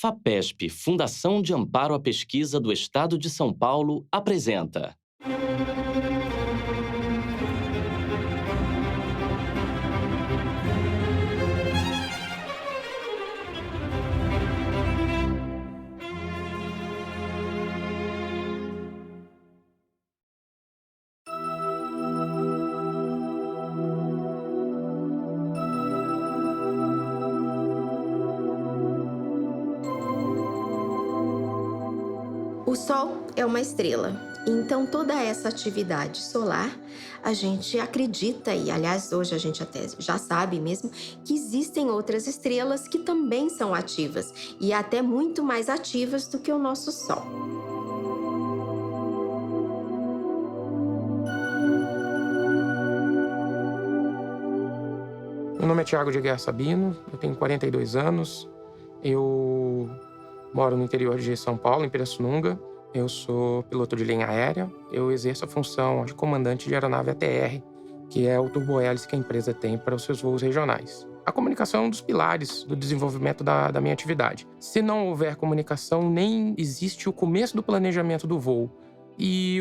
FAPESP, Fundação de Amparo à Pesquisa do Estado de São Paulo, apresenta. O Sol é uma estrela, então toda essa atividade solar, a gente acredita, e aliás hoje a gente até já sabe mesmo, que existem outras estrelas que também são ativas, e até muito mais ativas do que o nosso Sol. Meu nome é Thiago de Guerra Sabino, eu tenho 42 anos, eu moro no interior de São Paulo, em Pirassununga. Eu sou piloto de linha aérea, eu exerço a função de comandante de aeronave ATR, que é o turbohélice que a empresa tem para os seus voos regionais. A comunicação é um dos pilares do desenvolvimento da minha atividade. Se não houver comunicação, nem existe o começo do planejamento do voo. E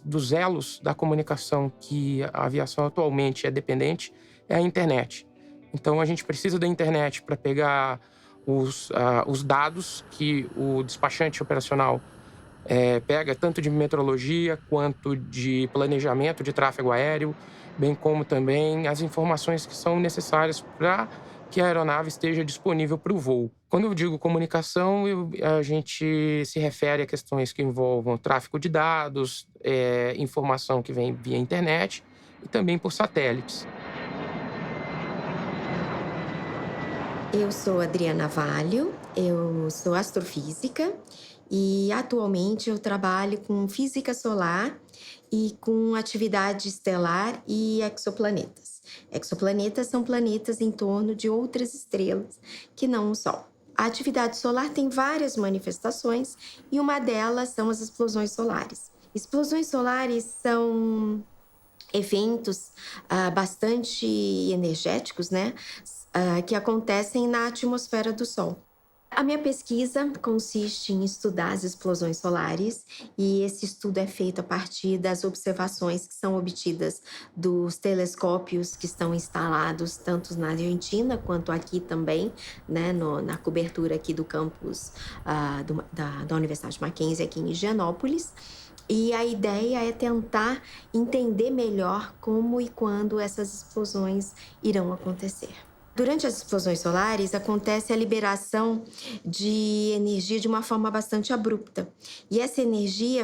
dos elos da comunicação que a aviação atualmente é dependente é a internet. Então a gente precisa da internet para pegar os dados que o despachante operacional pega, tanto de meteorologia quanto de planejamento de tráfego aéreo, bem como também as informações que são necessárias para que a aeronave esteja disponível para o voo. Quando eu digo comunicação, a gente se refere a questões que envolvam tráfego de dados, informação que vem via internet e também por satélites. Eu sou Adriana Valho, eu sou astrofísica e atualmente eu trabalho com física solar e com atividade estelar e exoplanetas. Exoplanetas são planetas em torno de outras estrelas que não o Sol. A atividade solar tem várias manifestações e uma delas são as explosões solares. Explosões solares são eventos bastante energéticos, né? Que acontecem na atmosfera do Sol. A minha pesquisa consiste em estudar as explosões solares e esse estudo é feito a partir das observações que são obtidas dos telescópios que estão instalados tanto na Argentina quanto aqui também, né, na cobertura aqui do campus da Universidade Mackenzie aqui em Higienópolis. E a ideia é tentar entender melhor como e quando essas explosões irão acontecer. Durante as explosões solares, acontece a liberação de energia de uma forma bastante abrupta. E essa energia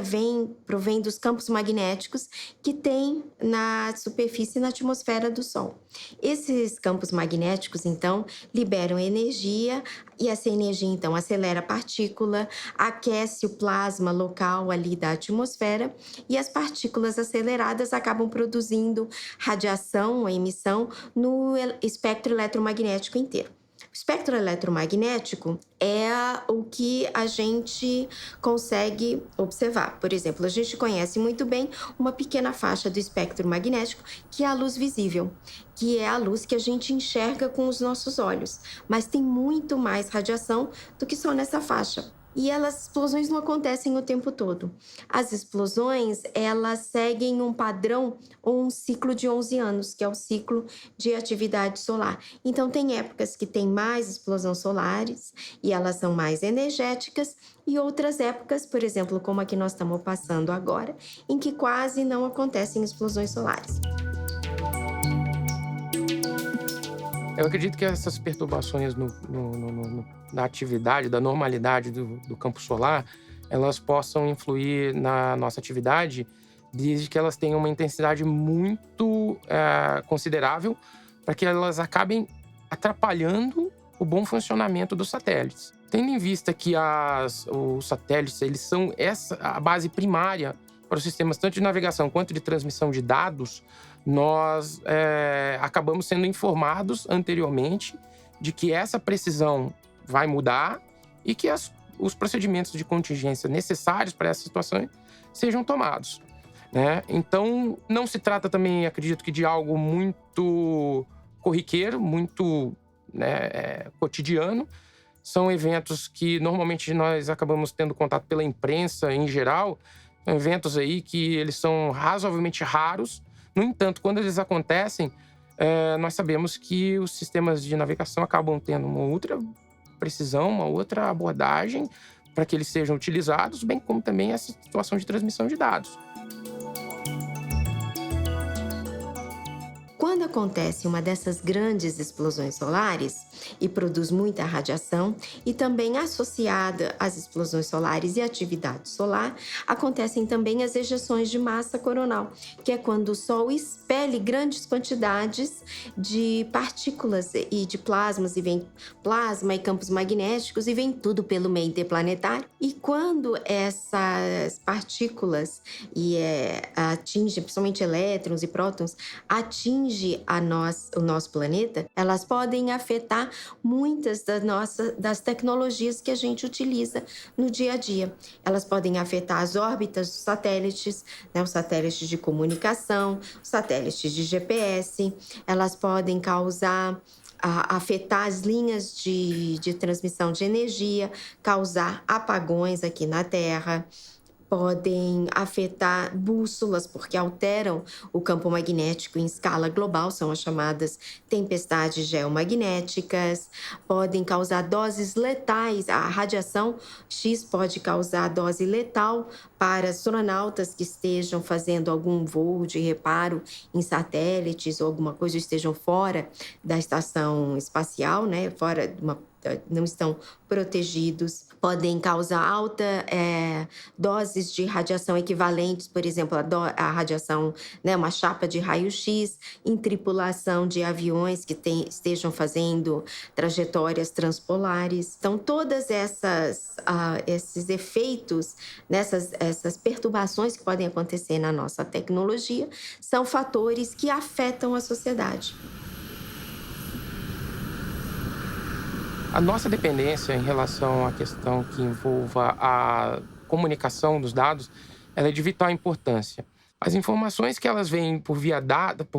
provém dos campos magnéticos que tem na superfície e na atmosfera do Sol. Esses campos magnéticos, então, liberam energia e essa energia, então, acelera a partícula, aquece o plasma local ali da atmosfera e as partículas aceleradas acabam produzindo radiação, a emissão, no espectro eletromagnético inteiro. O espectro eletromagnético é o que a gente consegue observar. Por exemplo, a gente conhece muito bem uma pequena faixa do espectro magnético, que é a luz visível, que é a luz que a gente enxerga com os nossos olhos. Mas tem muito mais radiação do que só nessa faixa. E as explosões não acontecem o tempo todo. As explosões, elas seguem um padrão ou um ciclo de 11 anos, que é o ciclo de atividade solar. Então, tem épocas que tem mais explosões solares e elas são mais energéticas, e outras épocas, por exemplo, como a que nós estamos passando agora, em que quase não acontecem explosões solares. Eu acredito que essas perturbações na atividade, da normalidade do campo solar, elas possam influir na nossa atividade desde que elas tenham uma intensidade muito considerável para que elas acabem atrapalhando o bom funcionamento dos satélites. Tendo em vista que os satélites eles são a base primária para os sistemas tanto de navegação quanto de transmissão de dados, nós acabamos sendo informados anteriormente de que essa precisão vai mudar e que os procedimentos de contingência necessários para essa situação sejam tomados, né? Então, não se trata também, acredito que, de algo muito corriqueiro, muito cotidiano. São eventos que normalmente nós acabamos tendo contato pela imprensa em geral. São eventos aí que eles são razoavelmente raros. No entanto, quando eles acontecem, nós sabemos que os sistemas de navegação acabam tendo uma outra precisão, uma outra abordagem para que eles sejam utilizados, bem como também essa situação de transmissão de dados. Quando acontece uma dessas grandes explosões solares e produz muita radiação, e também associada às explosões solares e atividade solar, acontecem também as ejeções de massa coronal, que é quando o Sol expele grandes quantidades de partículas e de plasmas, e vem plasma e campos magnéticos, e vem tudo pelo meio interplanetário. E quando essas partículas atingem, principalmente elétrons e prótons, atingem o nosso planeta, elas podem afetar muitas das tecnologias que a gente utiliza no dia a dia. Elas podem afetar as órbitas dos satélites, né, os satélites de comunicação, os satélites de GPS. Elas podem afetar as linhas de transmissão de energia, causar apagões aqui na Terra. Podem afetar bússolas, porque alteram o campo magnético em escala global, são as chamadas tempestades geomagnéticas. Podem causar doses letais. A radiação X pode causar dose letal para astronautas que estejam fazendo algum voo de reparo em satélites ou alguma coisa, estejam fora da estação espacial, né? Não estão protegidos. Podem causar alta doses de radiação equivalentes, por exemplo, a radiação, né, uma chapa de raio-x em tripulação de aviões que estejam fazendo trajetórias transpolares. Então, todas esses efeitos, essas perturbações que podem acontecer na nossa tecnologia, são fatores que afetam a sociedade. A nossa dependência em relação à questão que envolva a comunicação dos dados, ela é de vital importância. As informações que elas vêm por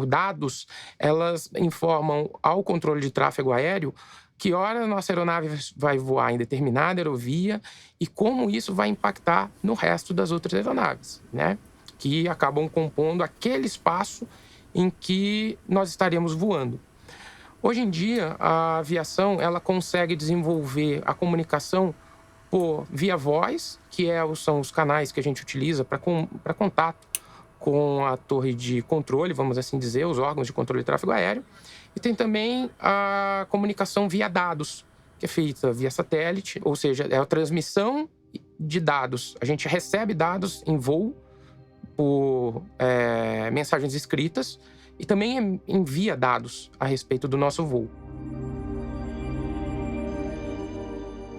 dados, elas informam ao controle de tráfego aéreo que hora a nossa aeronave vai voar em determinada aerovia e como isso vai impactar no resto das outras aeronaves, né? Que acabam compondo aquele espaço em que nós estaremos voando. Hoje em dia, a aviação ela consegue desenvolver a comunicação via voz, que são os canais que a gente utiliza para contato com a torre de controle, vamos assim dizer, os órgãos de controle de tráfego aéreo. E tem também a comunicação via dados, que é feita via satélite, ou seja, é a transmissão de dados. A gente recebe dados em voo por mensagens escritas, e também envia dados a respeito do nosso voo.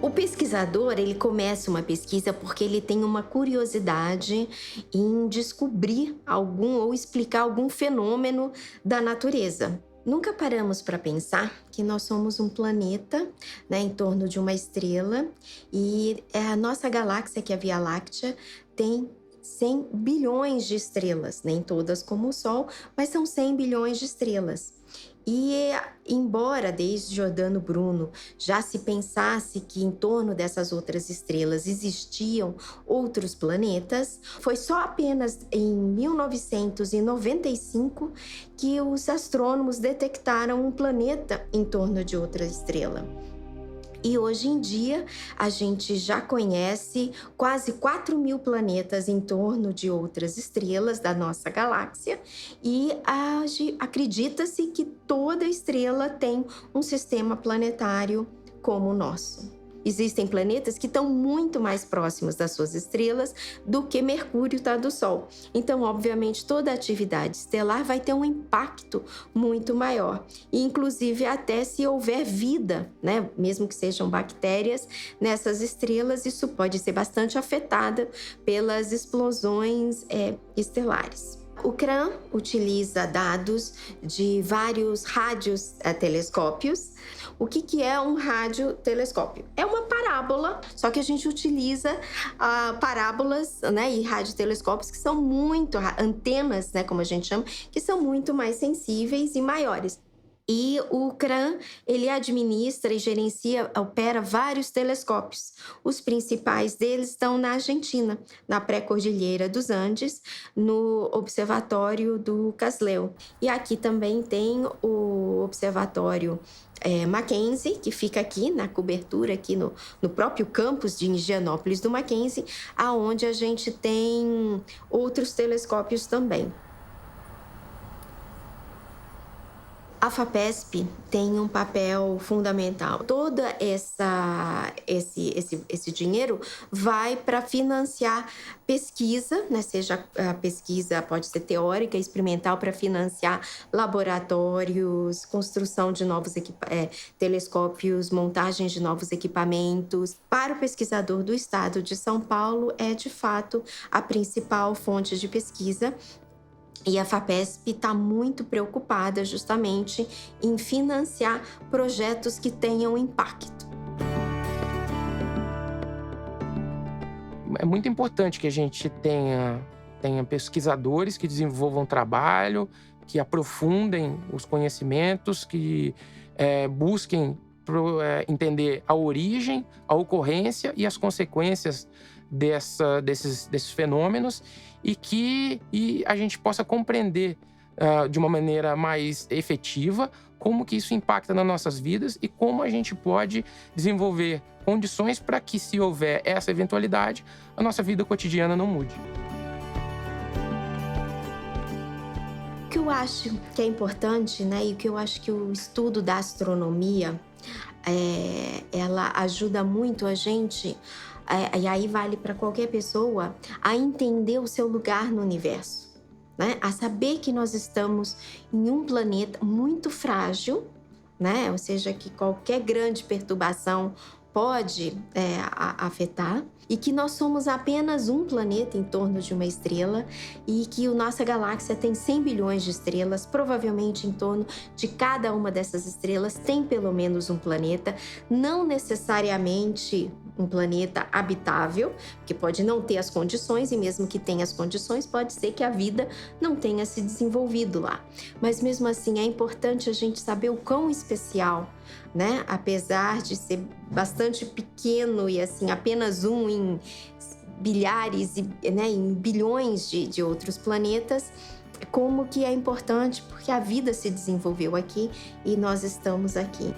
O pesquisador, ele começa uma pesquisa porque ele tem uma curiosidade em descobrir ou explicar algum fenômeno da natureza. Nunca paramos para pensar que nós somos um planeta, né, em torno de uma estrela, e a nossa galáxia, que é a Via Láctea, tem 100 bilhões de estrelas, nem todas como o Sol, mas são 100 bilhões de estrelas. E embora desde Giordano Bruno já se pensasse que em torno dessas outras estrelas existiam outros planetas, foi só apenas em 1995 que os astrônomos detectaram um planeta em torno de outra estrela. E hoje em dia, a gente já conhece quase 4.000 planetas em torno de outras estrelas da nossa galáxia e acredita-se que toda estrela tem um sistema planetário como o nosso. Existem planetas que estão muito mais próximos das suas estrelas do que Mercúrio está do Sol. Então, obviamente, toda atividade estelar vai ter um impacto muito maior. E, inclusive, até se houver vida, né, mesmo que sejam bactérias, nessas estrelas, isso pode ser bastante afetada pelas explosões estelares. O CRAN utiliza dados de vários radiotelescópios. O que é um radiotelescópio? É uma parábola, só que a gente utiliza parábolas, né, e radiotelescópios que são antenas, né, como a gente chama, que são muito mais sensíveis e maiores. E o CRAN, ele administra e gerencia, opera vários telescópios. Os principais deles estão na Argentina, na pré-cordilheira dos Andes, no observatório do Casleu. E aqui também tem o observatório Mackenzie, que fica aqui na cobertura, aqui no próprio campus de Indianópolis do Mackenzie, aonde a gente tem outros telescópios também. A FAPESP tem um papel fundamental. Todo esse dinheiro vai para financiar pesquisa, né? Seja a pesquisa pode ser teórica, experimental, para financiar laboratórios, construção de novos telescópios, montagem de novos equipamentos. Para o pesquisador do estado de São Paulo, é de fato a principal fonte de pesquisa. E a FAPESP está muito preocupada justamente em financiar projetos que tenham impacto. É muito importante que a gente tenha pesquisadores que desenvolvam trabalho, que aprofundem os conhecimentos, que busquem entender a origem, a ocorrência e as consequências desses fenômenos e que a gente possa compreender de uma maneira mais efetiva como que isso impacta nas nossas vidas e como a gente pode desenvolver condições para que, se houver essa eventualidade, a nossa vida cotidiana não mude. O que eu acho que é importante, né, e o que eu acho que o estudo da astronomia ela ajuda muito a gente, e aí vale para qualquer pessoa, a entender o seu lugar no universo, né? A saber que nós estamos em um planeta muito frágil, né? Ou seja, que qualquer grande perturbação pode afetar, e que nós somos apenas um planeta em torno de uma estrela e que a nossa galáxia tem 100 bilhões de estrelas, provavelmente em torno de cada uma dessas estrelas tem pelo menos um planeta, não necessariamente um planeta habitável, que pode não ter as condições, e mesmo que tenha as condições, pode ser que a vida não tenha se desenvolvido lá. Mas mesmo assim é importante a gente saber o quão especial, né? Apesar de ser bastante pequeno e assim apenas um em bilhares e, né, em bilhões de outros planetas, como que é importante, porque a vida se desenvolveu aqui e nós estamos aqui.